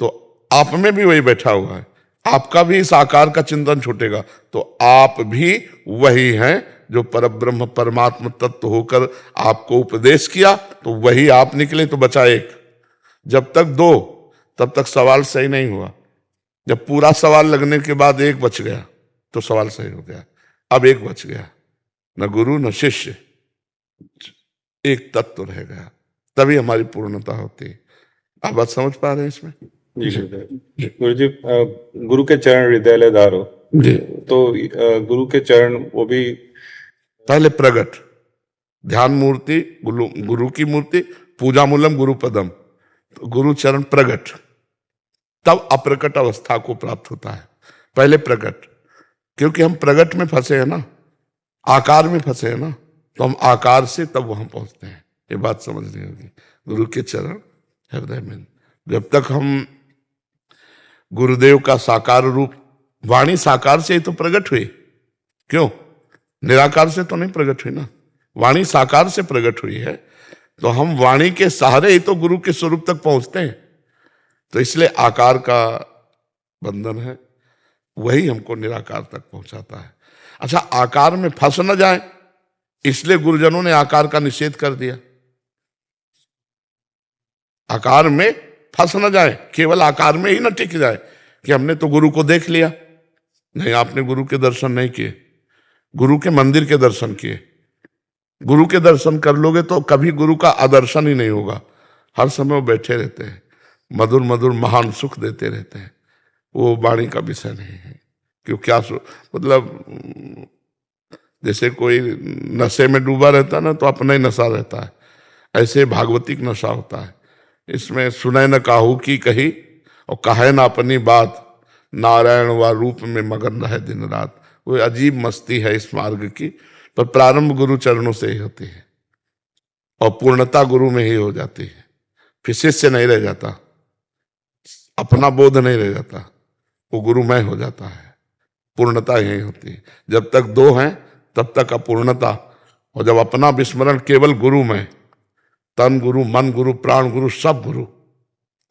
तो आप में भी वही बैठा हुआ है, आपका भी इस आकार का चिंतन छूटेगा, तो आप भी वही हैं जो परब्रह्म परमात्म तत्व होकर आपको उपदेश किया, तो वही आप निकले। तो बचा एक। जब तक दो, तब तक सवाल सही नहीं हुआ। जब पूरा सवाल लगने के बाद एक बच गया तो सवाल सही हो गया। अब एक बच गया, न गुरु न शिष्य, एक तत्व रह गया, तभी हमारी पूर्णता होती है। आप बात समझ पा रहे हैं इसमें? जी गुरुदेव। गुरु जी, गुरु के चरण हृदय धारो जी। तो गुरु के चरण वो भी पहले प्रगट, ध्यान मूर्ति गुरु की मूर्ति, पूजा मूलम गुरु पदम, तो गुरु चरण प्रगट, तब अप्रकट अवस्था को प्राप्त होता है। पहले प्रकट, क्योंकि हम प्रगट में फंसे हैं ना, आकार में फंसे हैं ना, तो हम आकार से तब वहां पहुंचते हैं। ये बात समझनी होगी। गुरु के चरण हृदय में, जब तक हम गुरुदेव का साकार रूप, वाणी साकार से ही तो प्रकट हुई, क्यों? निराकार से तो नहीं प्रकट हुई ना, वाणी साकार से प्रकट हुई है। तो हम वाणी के सहारे ही तो गुरु के स्वरूप तक पहुंचते हैं। तो इसलिए आकार का बंधन है, वही हमको निराकार तक पहुंचाता है। अच्छा, आकार में फंस न जाए, इसलिए गुरुजनों ने आकार का निषेध कर दिया। आकार में फंस न जाए, केवल आकार में ही न टिक जाए कि हमने तो गुरु को देख लिया। नहीं, आपने गुरु के दर्शन नहीं किए, गुरु के मंदिर के दर्शन किए। गुरु के दर्शन कर लोगे तो कभी गुरु का आदर्शन ही नहीं होगा। हर समय वो बैठे रहते हैं, मधुर मधुर महान सुख देते रहते हैं। वो वाणी का विषय नहीं है। क्यों? क्या मतलब जैसे कोई नशे में डूबा रहता है ना, तो अपना ही नशा रहता है, ऐसे भागवतिक नशा होता है। इसमें सुने न काहू की कही और कहे ना अपनी बात, नारायण व रूप में मगन रहे दिन रात। वो अजीब मस्ती है इस मार्ग की, पर प्रारंभ गुरु चरणों से ही होती है और पूर्णता गुरु में ही हो जाती है। फिर शिष्य नहीं रह जाता, अपना बोध नहीं रह जाता, वो गुरुमय हो जाता है। पूर्णता यही होती है। जब तक दो हैं तब तक अपूर्णता, और जब अपना विस्मरण केवल गुरु में, तन गुरु, मन गुरु, प्राण गुरु, सब गुरु,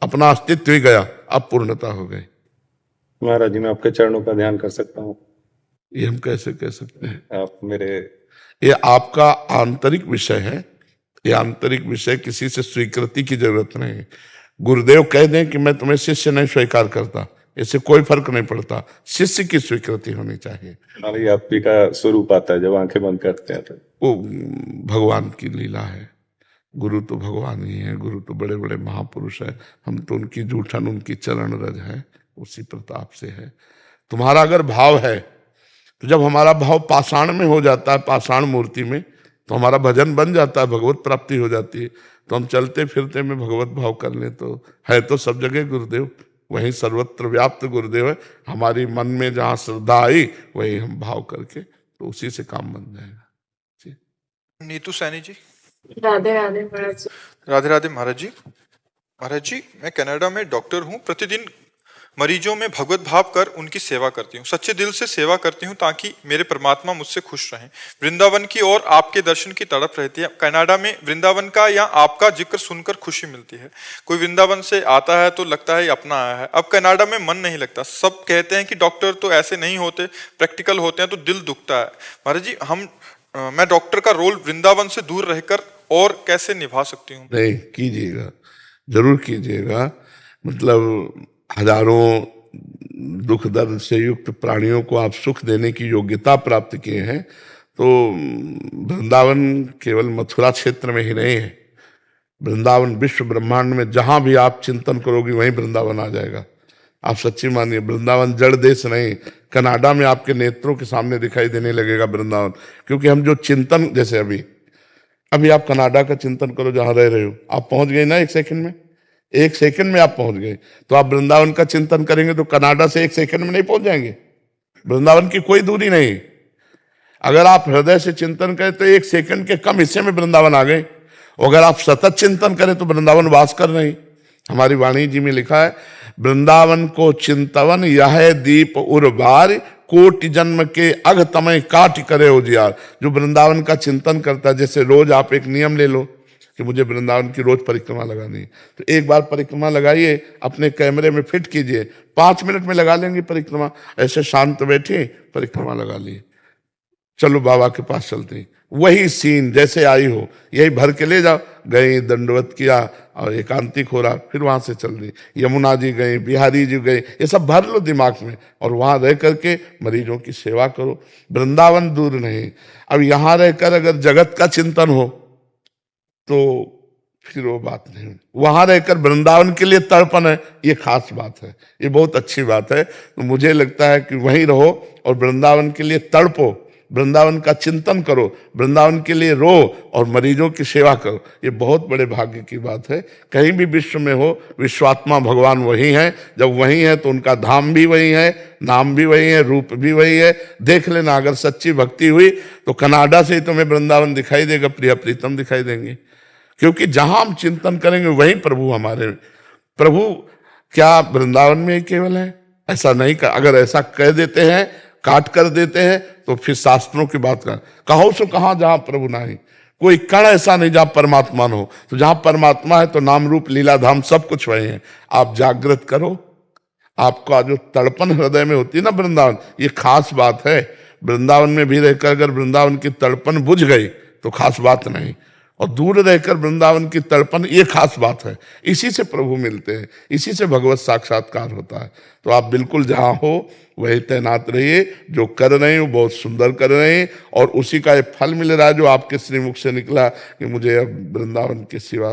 अपना अस्तित्व ही गया, अब पूर्णता हो गई। महाराज जी, मैं आपके चरणों का ध्यान कर सकता हूँ? ये हम कैसे कह सकते हैं? आप मेरे, ये आपका आंतरिक विषय है। ये आंतरिक विषय, किसी से स्वीकृति की जरूरत नहीं है। गुरुदेव कह दें कि मैं तुम्हें शिष्य नहीं स्वीकार करता, इससे कोई फर्क नहीं पड़ता, शिष्य की स्वीकृति होनी चाहिए। महाराज आप ही का स्वरूप आता है जब आंखें बंद करते हैं तो। वो भगवान की लीला है। गुरु तो भगवान ही है, गुरु तो बड़े बड़े महापुरुष है, हम तो उनकी जूठन, उनकी चरण रज है, उसी प्रताप से है। तुम्हारा अगर भाव है, तो जब हमारा भाव पाषाण में हो जाता है, पाषाण मूर्ति में, तो हमारा भजन बन जाता है, भगवत प्राप्ति हो जाती है। तो हम चलते फिरते में भगवत भाव कर लें तो है तो सब जगह गुरुदेव, वहीं सर्वत्र व्याप्त गुरुदेव है। हमारी मन में जहाँ श्रद्धा आई, वही हम भाव करके, तो उसी से काम बन जाएगा। जी। नीतू सैनी जी। राधे राधे महाराज जी। राधे राधे महाराज जी। महाराज जी, मैं कनाडा में डॉक्टर हूँ। प्रतिदिन मरीजों में भगवत भाव कर उनकी सेवा करती हूँ, सच्चे दिल से सेवा करती हूँ ताकि मेरे परमात्मा मुझसे खुश रहें। वृंदावन की ओर आपके दर्शन की तड़प रहती है। कनाडा में वृंदावन का या आपका जिक्र सुनकर खुशी मिलती है। कोई वृंदावन से आता है तो लगता है अपना आया है। अब कनाडा में मन नहीं लगता। सब कहते हैं कि डॉक्टर तो ऐसे नहीं होते, प्रैक्टिकल होते हैं, तो दिल दुखता है। महाराज जी, मैं डॉक्टर का रोल वृंदावन से दूर रहकर और कैसे निभा सकती हूँ? नहीं, कीजिएगा, जरूर कीजिएगा। मतलब हजारों दुख दर्द से युक्त प्राणियों को आप सुख देने की योग्यता प्राप्त किए हैं। तो वृंदावन केवल मथुरा क्षेत्र में ही नहीं है, वृंदावन विश्व ब्रह्मांड में जहां भी आप चिंतन करोगे वहीं वृंदावन आ जाएगा। आप सच्ची मानिए, वृंदावन जड़ देश नहीं। कनाडा में आपके नेत्रों के सामने दिखाई देने लगेगा वृंदावन, क्योंकि हम जो चिंतन, जैसे अभी आप कनाडा का चिंतन करो जहां रह रहे हो, आप पहुंच गए ना एक सेकंड में। 1 सेकंड में आप पहुंच गए। तो आप वृंदावन का चिंतन करेंगे तो कनाडा से 1 सेकंड में नहीं पहुंच जाएंगे। वृंदावन की कोई दूरी नहीं। अगर आप हृदय से चिंतन करें तो 1 सेकंड के कम हिस्से में वृंदावन आ गए। अगर आप सतत चिंतन करें तो वृंदावन वास कर रहे। हमारी वाणी जी में लिखा है, वृंदावन को चिंतवन यह दीप उर्बार, कोटि जन्म के अघ तमय काट करे उजियार। जो वृंदावन का चिंतन करता है, जैसे रोज आप एक नियम ले लो कि मुझे वृंदावन की रोज परिक्रमा लगानी है, तो एक बार परिक्रमा लगाइए, अपने कैमरे में फिट कीजिए, 5 मिनट में लगा लेंगे परिक्रमा। ऐसे शांत बैठे परिक्रमा लगा लिए, चलो बाबा के पास चलते हैं, वही सीन जैसे आई हो यही भर के ले जाओ। गए, दंडवत किया और एकांतिक हो रहा, फिर वहां से चल रही, यमुना जी गए, बिहारी जी गए, ये सब भर लो दिमाग में और वहां रह करके मरीजों की सेवा करो। वृंदावन दूर नहीं। अब यहां रहकर अगर जगत का चिंतन हो तो फिर वो बात नहीं। वहां रहकर वृंदावन के लिए तड़पन है, ये खास बात है, ये बहुत अच्छी बात है। तो मुझे लगता है कि वहीं रहो और वृंदावन के लिए तड़पो, वृंदावन का चिंतन करो, वृंदावन के लिए रो और मरीजों की सेवा करो। ये बहुत बड़े भाग्य की बात है। कहीं भी विश्व में हो, विश्वात्मा भगवान वही है। जब वही है तो उनका धाम भी वही है, नाम भी वही है, रूप भी वही है। देख लेना, अगर सच्ची भक्ति हुई तो कनाडा से ही तुम्हें वृंदावन दिखाई देगा, प्रिय प्रीतम दिखाई देंगे। क्योंकि जहां हम चिंतन करेंगे वहीं प्रभु हमारे। प्रभु क्या वृंदावन में ही केवल है? ऐसा नहीं कर, अगर ऐसा कह देते हैं, काट कर देते हैं, तो फिर शास्त्रों की बात कर, कहो सो कहां जहां प्रभु नहीं। कोई कण ऐसा नहीं जहां परमात्मा न हो। तो जहां परमात्मा है तो नाम रूप लीला धाम सब कुछ वही है। आप जागृत करो, आपका जो तड़पन हृदय में होती है ना वृंदावन, ये खास बात है। वृंदावन में भी रहकर अगर वृंदावन की तड़पन बुझ गई तो खास बात नहीं, और दूर रहकर वृंदावन की तड़पन ये खास बात है। इसी से प्रभु मिलते हैं, इसी से भगवत साक्षात्कार होता है। तो आप बिल्कुल जहां हो वही तैनात रहिए। जो कर रहे हैं वो बहुत सुंदर कर रहे हैं और उसी का ये फल मिल रहा है जो आपके श्रीमुख से निकला कि मुझे अब वृंदावन के सिवा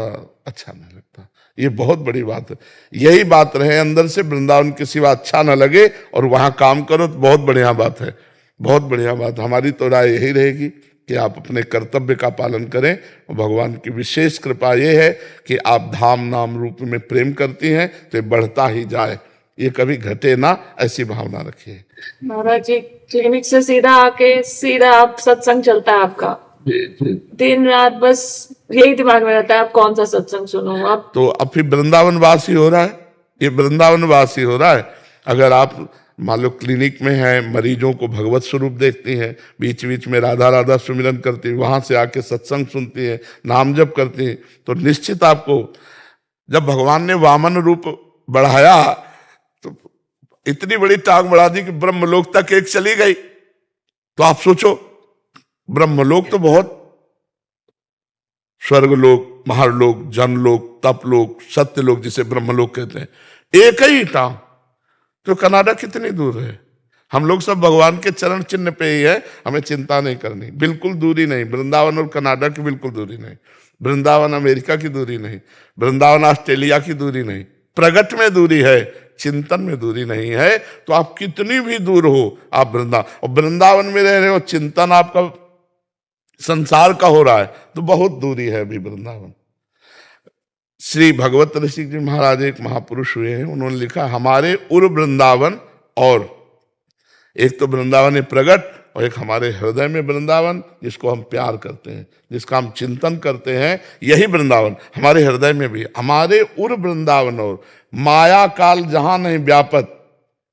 अच्छा नहीं लगता। ये बहुत बड़ी बात है। यही बात रहे अंदर से, वृंदावन के सिवा अच्छा ना लगे और वहां काम करो तो बहुत बढ़िया बात है, बहुत बढ़िया बात। हमारी तो राय यही रहेगी कि आप अपने कर्तव्य का पालन करें। और भगवान की विशेष कृपा ये है कि आप धाम नाम रूप में प्रेम करती हैं तो ये बढ़ता ही जाए, ये कभी घटे ना, ऐसी भावना रखिए। महाराज जी, क्लिनिक से सीधा आके सीधा आप सत्संग चलता है आपका, दिन रात बस यही दिमाग में रहता है आप कौन सा सत्संग सुनो आप। तो अब फिर वृंदावन वासी हो रहा है, ये वृंदावन वासी हो रहा है। अगर आप मान लो क्लिनिक में है, मरीजों को भगवत स्वरूप देखती हैं, बीच बीच में राधा राधा सुमिरन करती हैं, वहां से आके सत्संग सुनती हैं, नाम जप करती हैं, तो निश्चित आपको, जब भगवान ने वामन रूप बढ़ाया तो इतनी बड़ी टांग बढ़ा दी कि ब्रह्मलोक तक एक चली गई। तो आप सोचो, ब्रह्मलोक तो बहुत, स्वर्गलोक, महालोक, जनलोक, तपलोक, सत्यलोक जिसे ब्रह्मलोक कहते हैं, एक ही टांग। तो कनाडा कितनी दूर है? हम लोग सब भगवान के चरण चिन्ह पे ही है, हमें चिंता नहीं करनी, बिल्कुल दूरी नहीं। वृंदावन और कनाडा की बिल्कुल दूरी नहीं, वृंदावन अमेरिका की दूरी नहीं, वृंदावन ऑस्ट्रेलिया की दूरी नहीं। प्रगट में दूरी है, चिंतन में दूरी नहीं है। तो आप कितनी भी दूर हो, आप वृंदावन में रह रहे हो, चिंतन आपका संसार का हो रहा है, तो बहुत दूरी है अभी वृंदावन। श्री भगवत ऋषि जी महाराज एक महापुरुष हुए हैं, उन्होंने लिखा, हमारे उर वृंदावन, और एक तो वृंदावन है प्रगट और एक हमारे हृदय में वृंदावन जिसको हम प्यार करते हैं, जिसका हम चिंतन करते हैं, यही वृंदावन हमारे हृदय में भी। हमारे उर वृंदावन और माया काल जहां नहीं व्यापत,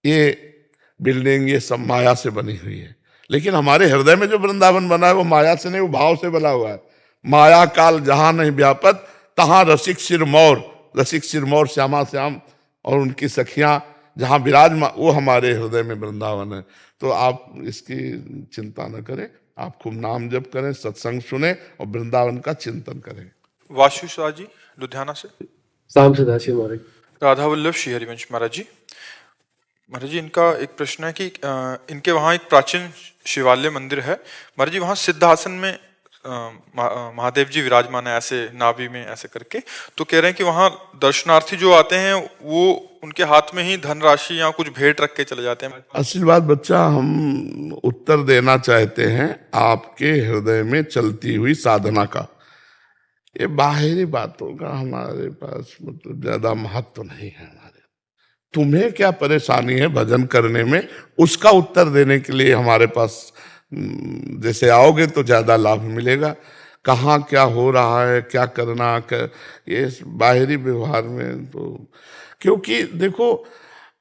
ये बिल्डिंग ये सब माया से बनी हुई है, लेकिन हमारे हृदय में जो वृंदावन बना है वो माया से नहीं, वो भाव से बना हुआ है। माया काल जहां नहीं व्यापत तहां रसिक सिरमौर, रसिक सिरमौर श्यामा श्याम और उनकी सखियां जहां विराजमान, वो हमारे हृदय में वृंदावन है। तो आप इसकी चिंता न करें, आप खूब नाम जप करें, सत्संग सुने और वृंदावन का चिंतन करें। वाशु शाह जी लुधियाना से। शाम सदाशिव महाराज। राधा वल्लभ श्री हरिवंश महाराज जी। महाराज जी, इनका एक प्रश्न है कि इनके वहाँ एक प्राचीन शिवालय मंदिर है महाराज जी, वहाँ सिद्धासन में महादेव जी विराजमान है, ऐसे नाभि में ऐसे करके। तो कह रहे हैं कि वहाँ दर्शनार्थी जो आते हैं वो उनके हाथ में ही धनराशि या कुछ भेंट रख के चले जाते हैं। असल बात बच्चा, हम उत्तर देना चाहते हैं आपके हृदय में चलती हुई साधना का। ये बाहरी बातों का हमारे पास मतलब ज्यादा महत्व नहीं है। हमारे तुम्हें क्या परेशानी है भजन करने में, उसका उत्तर देने के लिए हमारे पास जैसे आओगे तो ज्यादा लाभ मिलेगा। कहाँ क्या हो रहा है, क्या करना, ये बाहरी व्यवहार में तो, क्योंकि देखो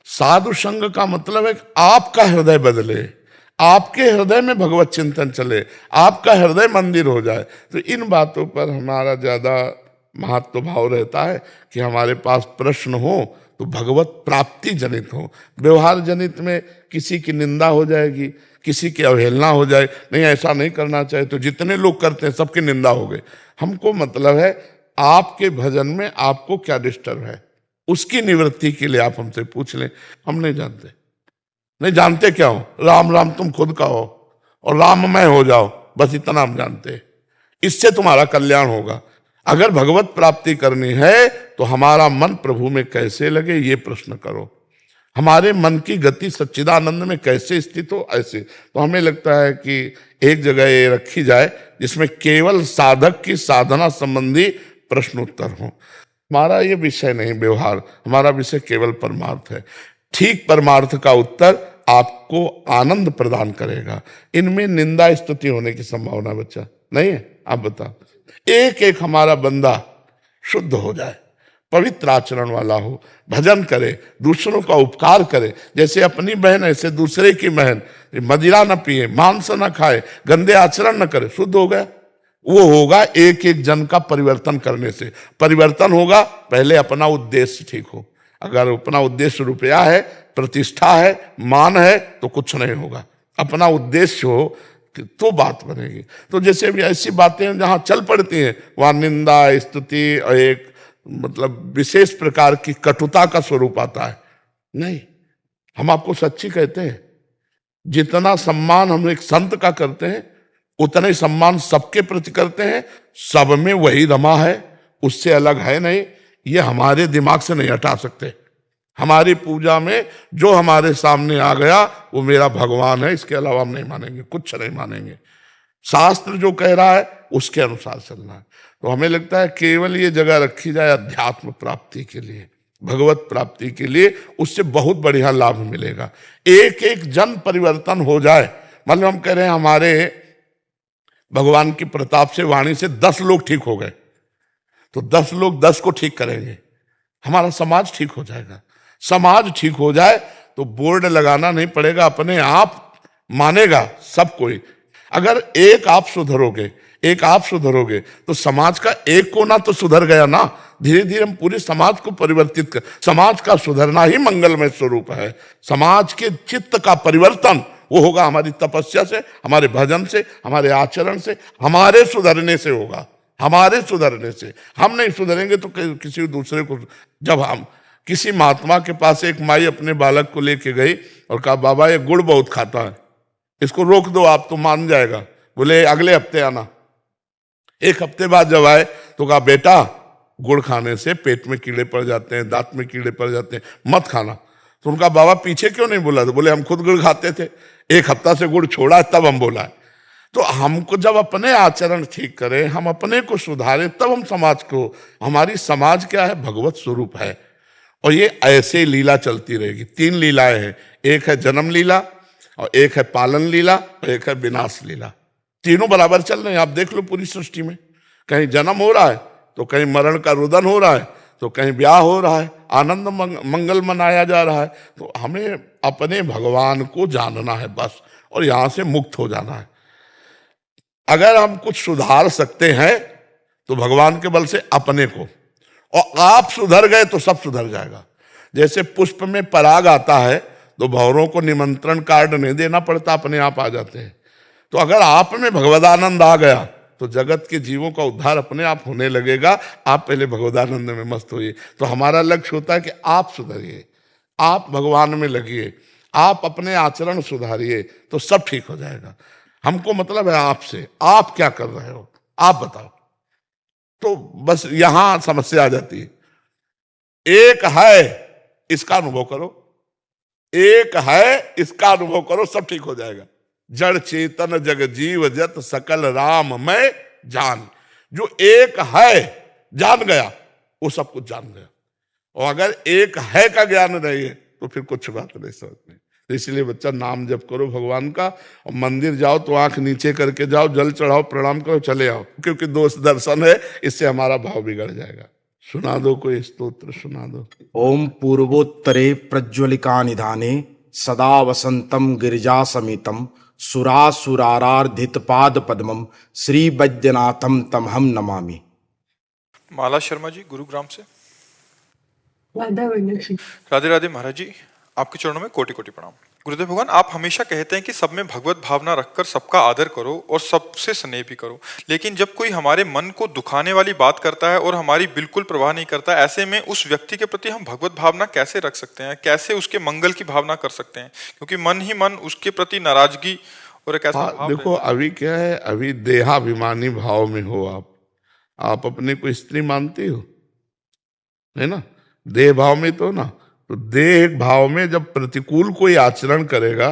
साधु संग का मतलब है कि आपका हृदय बदले, आपके हृदय में भगवत चिंतन चले, आपका हृदय मंदिर हो जाए। तो इन बातों पर हमारा ज्यादा महत्व भाव रहता है कि हमारे पास प्रश्न हो तो भगवत प्राप्ति जनित हो। व्यवहार जनित में किसी की निंदा हो जाएगी, किसी की अवहेलना हो जाए, नहीं ऐसा नहीं करना चाहिए, तो जितने लोग करते हैं सबकी निंदा हो गई। हमको मतलब है आपके भजन में आपको क्या डिस्टर्ब है, उसकी निवृत्ति के लिए आप हमसे पूछ लें। हम नहीं जानते, नहीं जानते क्या हो, राम राम तुम खुद कहो और राममय हो जाओ, बस इतना हम जानते हैं, इससे तुम्हारा कल्याण होगा। अगर भगवत प्राप्ति करनी है तो हमारा मन प्रभु में कैसे लगे ये प्रश्न करो, हमारे मन की गति सच्चिदानंद में कैसे स्थित हो ऐसे। तो हमें लगता है कि एक जगह ये रखी जाए जिसमें केवल साधक की साधना संबंधी प्रश्न उत्तर हो। हमारा ये विषय नहीं व्यवहार, हमारा विषय केवल परमार्थ है। ठीक परमार्थ का उत्तर आपको आनंद प्रदान करेगा। इनमें निंदा स्तुति होने की संभावना बच्चा नहीं है। आप बताओ, एक एक हमारा बंदा शुद्ध हो जाए, पवित्र आचरण वाला हो, भजन करे, दूसरों का उपकार करे, जैसे अपनी बहन ऐसे दूसरे की बहन, मदिरा न पिए, मांस न खाए, गंदे आचरण न करे, शुद्ध हो गया। वो होगा एक एक जन का परिवर्तन करने से। परिवर्तन होगा पहले अपना उद्देश्य ठीक हो। अगर अपना उद्देश्य रुपया है, प्रतिष्ठा है, मान है, तो कुछ नहीं होगा। अपना उद्देश्य हो तो बात बनेगी। तो जैसे भी ऐसी बातें जहां चल पड़ती हैं वहां निंदा स्तुति और एक मतलब विशेष प्रकार की कटुता का स्वरूप आता है। नहीं, हम आपको सच्ची कहते हैं, जितना सम्मान हम एक संत का करते हैं उतना ही सम्मान सबके प्रति करते हैं। सब में वही रमा है, उससे अलग है नहीं। ये हमारे दिमाग से नहीं हटा सकते। हमारी पूजा में जो हमारे सामने आ गया वो मेरा भगवान है, इसके अलावा हम नहीं मानेंगे, कुछ नहीं मानेंगे। शास्त्र जो कह रहा है उसके अनुसार चलना है। तो हमें लगता है केवल ये जगह रखी जाए अध्यात्म प्राप्ति के लिए, भगवत प्राप्ति के लिए, उससे बहुत बढ़िया लाभ मिलेगा। एक एक जन परिवर्तन हो जाए। मतलब हम कह रहे हैं हमारे भगवान की प्रताप से वाणी से 10 लोग ठीक हो गए, तो 10 लोग 10 को ठीक करेंगे, हमारा समाज ठीक हो जाएगा। समाज ठीक हो जाए तो बोर्ड लगाना नहीं पड़ेगा, अपने आप मानेगा सब कोई। अगर एक आप सुधरोगे, एक आप सुधरोगे तो समाज का एक कोना तो सुधर गया ना। धीरे धीरे हम पूरे समाज को परिवर्तित कर, समाज का सुधरना ही मंगलमय स्वरूप है। समाज के चित्त का परिवर्तन वो होगा हमारी तपस्या से, हमारे भजन से, हमारे आचरण से, हमारे सुधरने से होगा। हमारे सुधरने से हम नहीं सुधरेंगे तो किसी दूसरे को। जब हम किसी महात्मा के पास एक माई अपने बालक को लेके गई और कहा बाबा ये गुड़ बहुत खाता है, इसको रोक दो आप तो मान जाएगा। बोले अगले हफ्ते आना। एक हफ्ते बाद जब आए तो कहा बेटा गुड़ खाने से पेट में कीड़े पड़ जाते हैं, दांत में कीड़े पड़ जाते हैं, मत खाना। तो उनका बाबा पीछे क्यों नहीं बोला? तो बोले हम खुद गुड़ खाते थे, एक हफ्ता से गुड़ छोड़ा तब हम बोला। तो हमको जब अपने आचरण ठीक करें, हम अपने को सुधारें, तब हम समाज को, हमारी समाज क्या है? भगवत स्वरूप है। और ये ऐसे लीला चलती रहेगी। 3 लीलाएं हैं, एक है जन्म लीला और एक है पालन लीला और एक है विनाश लीला। तीनों बराबर चल रहे हैं। आप देख लो पूरी सृष्टि में, कहीं जन्म हो रहा है तो कहीं मरण का रुदन हो रहा है, तो कहीं ब्याह हो रहा है, आनंद मंगल मनाया जा रहा है। तो हमें अपने भगवान को जानना है बस, और यहां से मुक्त हो जाना है। अगर हम कुछ सुधार सकते हैं तो भगवान के बल से अपने को, और आप सुधर गए तो सब सुधर जाएगा। जैसे पुष्प में पराग आता है तो भंवरों को निमंत्रण कार्ड नहीं देना पड़ता, अपने आप आ जाते हैं। तो अगर आप में भगवदानंद आ गया तो जगत के जीवों का उद्धार अपने आप होने लगेगा। आप पहले भगवदानंद में मस्त होइए। तो हमारा लक्ष्य होता है कि आप सुधरिए, आप भगवान में लगिए, आप अपने आचरण सुधारिए, तो सब ठीक हो जाएगा। हमको मतलब है आपसे, आप क्या कर रहे हो आप बताओ। तो बस यहां समस्या आ जाती है। एक है इसका अनुभव करो, एक है इसका अनुभव करो, सब ठीक हो जाएगा। जड़ चेतन जग जीव जत सकल राम मैं जान। जो एक है जान गया वो सब कुछ जान गया। और अगर एक है का ज्ञान रहे तो फिर कुछ बात नहीं समझ में। तो इसलिए बच्चा नाम जप करो भगवान का, और मंदिर जाओ तो आंख नीचे करके जाओ, जल चढ़ाओ, प्रणाम करो, चले आओ, क्योंकि दोस्त दर्शन है, इससे हमारा भाव बिगड़ जाएगा। सुना दो कोई स्तोत्र, सुना दो। ओम पूर्वोत्तरे प्रज्वलिका निधाने सदा वसंतम गिरिजा समेतम सुरासुरारार्धित पाद पद्मम श्री वैद्यनाथम तमहम नमामि। माला शर्मा जी गुरुग्राम से। राधा वल्लभ। राधे राधे महाराज जी, आपके चरणों में कोटि कोटि प्रणाम। गुरुदेव भगवान, आप हमेशा कहते हैं कि सब में भगवत भावना रखकर सबका आदर करो और सबसे स्नेह भी करो, लेकिन जब कोई हमारे मन को दुखाने वाली बात करता है और हमारी बिल्कुल परवाह नहीं करता, ऐसे में उस व्यक्ति के प्रति हम भगवत भावना कैसे रख सकते हैं, कैसे उसके मंगल की भावना कर सकते हैं? क्योंकि मन ही मन उसके प्रति नाराजगी और एक ऐसा भाव देखो अभी क्या है, अभी देहाभिमानी भाव में हो आप अपने को स्त्री मानती हो, है ना, देह भाव में तो ना। तो देह भाव में जब प्रतिकूल कोई आचरण करेगा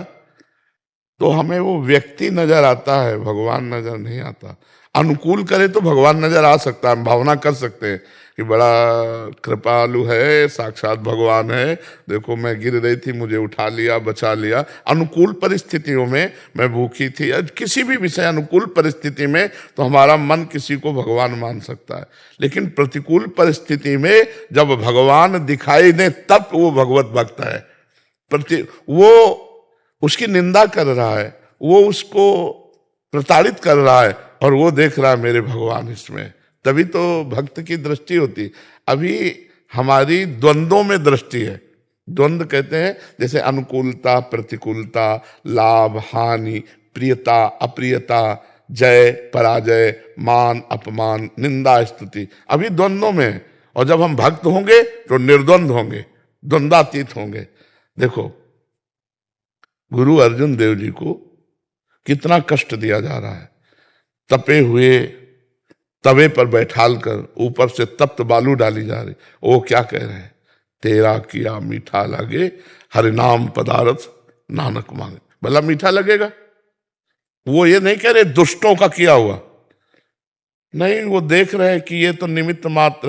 तो हमें वो व्यक्ति नजर आता है, भगवान नजर नहीं आता। अनुकूल करे तो भगवान नजर आ सकता है, हम भावना कर सकते हैं कि बड़ा कृपालु है, साक्षात भगवान है, देखो मैं गिर रही थी मुझे उठा लिया, बचा लिया। अनुकूल परिस्थितियों में मैं भूखी थी, किसी भी विषय अनुकूल परिस्थिति में तो हमारा मन किसी को भगवान मान सकता है, लेकिन प्रतिकूल परिस्थिति में जब भगवान दिखाई दे तब वो भगवत भक्त है। वो उसकी निंदा कर रहा है, वो उसको प्रताड़ित कर रहा है, और वो देख रहा है मेरे भगवान इसमें, तभी तो भक्त की दृष्टि होती। अभी हमारी द्वंद्वों में दृष्टि है। द्वंद्व कहते हैं जैसे अनुकूलता प्रतिकूलता, लाभ हानि, प्रियता अप्रियता, जय पराजय, मान अपमान, निंदा स्तुति, अभी द्वंद्वों में है। और जब हम भक्त होंगे तो निर्द्वंद होंगे, द्वंद्वातीत होंगे। देखो गुरु अर्जुन देव जी को कितना कष्ट दिया जा रहा है, तपे हुए तवे पर बैठाल कर ऊपर से तप्त बालू डाली जा रही, वो क्या कह रहे हैं, तेरा किया मीठा लगे हरिनाम पदार्थ नानक मांगे। भला मीठा लगेगा? वो ये नहीं कह रहे दुष्टों का किया हुआ, नहीं, वो देख रहे हैं कि ये तो निमित्त मात्र है।